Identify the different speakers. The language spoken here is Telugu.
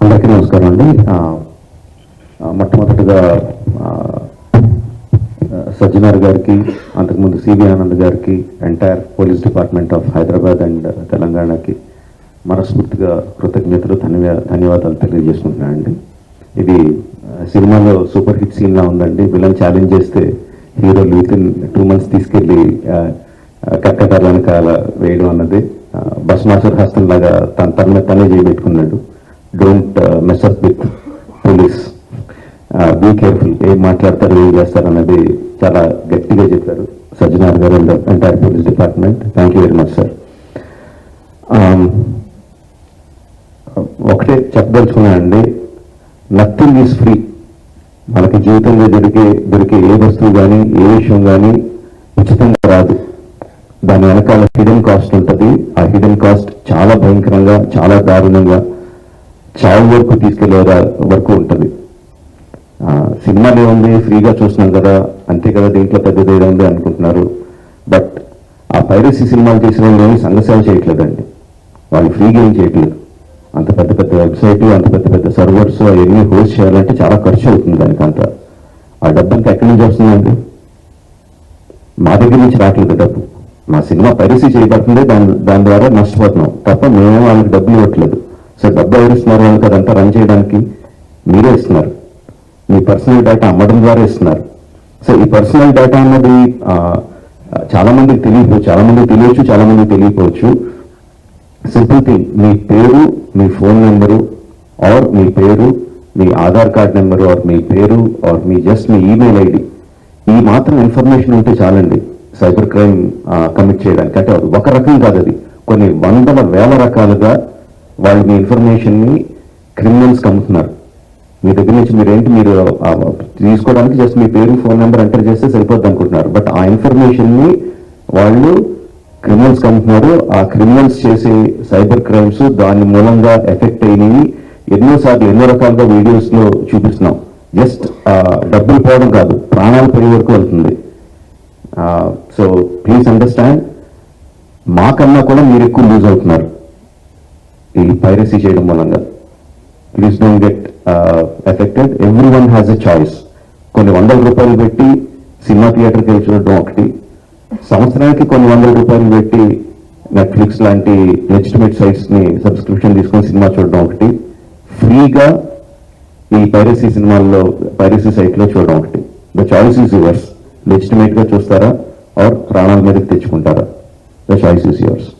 Speaker 1: అందరికీ నమస్కారం అండి. మొట్టమొదటిగా సజ్జనార్ గారికి, అంతకుముందు సిబి ఆనంద్ గారికి, entire police department of Hyderabad and తెలంగాణకి మనస్ఫూర్తిగా కృతజ్ఞతలు, ధన్యవాదాలు తెలియజేసుకుంటున్నానండి. ఇది సినిమాలో సూపర్ హిట్ సీన్లా ఉందండి. విలన్ ఛాలెంజ్ చేస్తే హీరోలు వితిన్ 2 months తీసుకెళ్ళి కక్కటాల వెనకాల వేయడం అన్నది బస్మాసుర్ హస్తం లాగా తనే చేయబెట్టుకున్నాడు. Don't mess up with police, be careful, ఏం మాట్లాడతారు ఏం చేస్తారు అన్నది చాలా గట్టిగా చెప్పారు సజ్జనార్ గారు and entire police department. Thank you very much sir. ఒకటే చెప్పదలుచుకున్నానండి, నథింగ్ ఈజ్ ఫ్రీ. మనకి జీవితంలో దొరికే ఏ వస్తువు కానీ ఏ విషయం కానీ ఉచితంగా రాదు. దాని వెనకాల హిడెన్ కాస్ట్ ఉంటుంది. ఆ హిడెన్ కాస్ట్ చాలా భయంకరంగా, చాలా దారుణంగా, చావు వరకు తీసుకెళ్లే వరకు ఉంటుంది. సినిమాలో ఉంది, ఫ్రీగా చూస్తున్నాం కదా, అంతే కదా, దీంట్లో పెద్దదేదో ఉంది అనుకుంటున్నారు. బట్ ఆ పైరసీ సినిమాలు చేసిన వాళ్ళు సంఘసేవ చేయట్లేదండి. వాళ్ళు ఫ్రీగా ఏం చేయట్లేదు. అంత పెద్ద పెద్ద వెబ్సైట్లు, అంత పెద్ద పెద్ద సర్వర్స్ అవన్నీ హోస్ట్ చేయాలంటే చాలా ఖర్చు అవుతుంది. దానికంతా ఆ డబ్బంతా ఎక్కడి నుంచి వస్తుందండి? మా దగ్గర నుంచి రావట్లేదు డబ్బు. మా సినిమా పైరసీ చేయబడుతుంది, దాని ద్వారా నష్టపోతున్నాం తప్ప మేమే వాళ్ళకి డబ్బులు ఇవ్వట్లేదు. సో డబ్బు ఎవరు ఇస్తున్నారు? వాళ్ళకి అదంతా రన్ చేయడానికి మీరే ఇస్తున్నారు. మీ పర్సనల్ డేటా అమ్మడం ద్వారా ఇస్తున్నారు. సో ఈ పర్సనల్ డేటా అన్నది చాలా మందికి తెలియవచ్చు, చాలా మందికి తెలియకపోవచ్చు. సింపుల్ థింగ్, మీ పేరు, మీ ఫోన్ నెంబరు, ఆర్ మీ పేరు, మీ ఆధార్ కార్డ్ నెంబరు, ఆర్ మీ పేరు, ఆర్ మీ మీ ఈమెయిల్ ఐడి, ఈ మాత్రం ఇన్ఫర్మేషన్ ఉంటే చాలండి సైబర్ క్రైమ్ కమిట్ చేయడానికి. అంటే ఒక రకం కాదు, అది కొన్ని వందల వేల రకాలుగా వాళ్ళు మీ ఇన్ఫర్మేషన్ని క్రిమినల్స్కి అమ్ముతున్నారు. మీ దగ్గర నుంచి మీరు తీసుకోవడానికి జస్ట్ మీ పేరు, ఫోన్ నెంబర్ ఎంటర్ చేస్తే సరిపోద్ది అనుకుంటున్నారు. బట్ ఆ ఇన్ఫర్మేషన్ని వాళ్ళు క్రిమినల్స్కి అమ్ముతున్నారు. ఆ క్రిమినల్స్ చేసే సైబర్ క్రైమ్స్ దాని మూలంగా ఎఫెక్ట్ అయినవి ఎన్నోసార్లు ఎన్నో రకాలుగా వీడియోస్లో చూపిస్తున్నాం. జస్ట్ డబ్బులు పోవడం కాదు, ప్రాణాలు పోయే వరకు వెళ్తుంది. సో ప్లీజ్ అండర్స్టాండ్, మాకన్నా కూడా మీరు ఎక్కువ లూజ్ అవుతున్నారు ఈ పైరసీ చేయడం మూలంగా. Please don't get affected. Every one has a choice. కొన్ని ₹100 పెట్టి సినిమా థియేటర్కి వెళ్ళి చూడడం ఒకటి, సంవత్సరానికి కొన్ని ₹100 పెట్టి నెట్ఫ్లిక్స్ లాంటి లెజిటిమేట్ సైట్స్ని సబ్స్క్రిప్షన్ తీసుకొని సినిమా చూడడం ఒకటి, ఫ్రీగా ఈ పైరసీ సినిమాల్లో పైరసీ సైట్లో చూడడం ఒకటి. The choice is yours. లెజిటిమేట్గా చూస్తారా ఆర్ ప్రాణాల మీదకి తెచ్చుకుంటారా? The choice is yours.